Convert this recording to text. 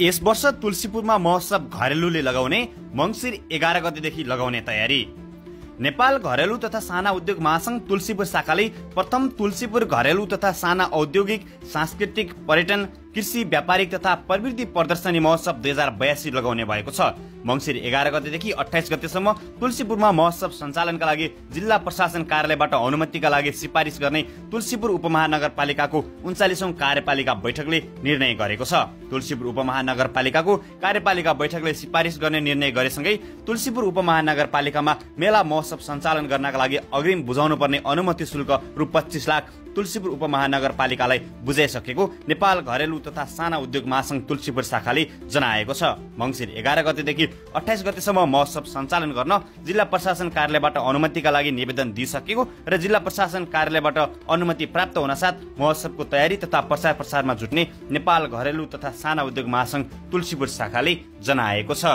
यस वर्ष तुलसीपुरमा महोत्सव घरेलुले लगाउने मङ्सिर 11 गतेदेखि लगाउने तयारी। नेपाल घरेलु तथा साना उद्योग महासंघ तुलसीपुर शाखाले प्रथम तुलसीपुर घरेलु तथा साना औद्योगिक, सांस्कृतिक, पर्यटन, कृषि, व्यापारिक तथा प्रवृत्ति प्रदर्शनी महोत्सव 2082 लगाउने भएको छ। मङ्सिर 11 गतेदेखि 28 गतेसम्म तुलसीपुरमा महोत्सव सञ्चालनका लागि जिल्ला प्रशासन कार्यालयबाट अनुमतिका लागि सिफारिस गर्ने तुलसीपुर उपमहानगरपालिकाको 39औं कार्यपालिका बैठकले निर्णय गरेको छ। तुलसीपुर उपमहानगरपालिकाको कार्यपालिका बैठकले सिफारिस गर्ने निर्णय गरेसँगै तुलसीपुर उपमहानगरपालिकामा मेला महोत्सव सञ्चालन गर्नका लागि अग्रिम बुझाउनु पर्ने अनुमति शुल्क रु 25 लाख तुलसीपुर उपमहानगरपालिकालाई बुझाइसकेको नेपाल घरेलु तथा साना उद्योग महासंघ तुलसीपुर शाखाले जनाएको छ। मङ्सिर 11 गतेदेखि 28 गतेसम्म महोत्सव सञ्चालन गर्न जिल्ला प्रशासन कार्यालयबाट अनुमतिका लागि निवेदन दिइसकेको र जिल्ला प्रशासन कार्यालयबाट अनुमति प्राप्त हुनसाथ महोत्सवको तयारी तथा प्रचार प्रसारमा जुट्ने नेपाल घरेलु तथा साना उद्योग महासंघ तुलसीपुर शाखाले जनाएको छ।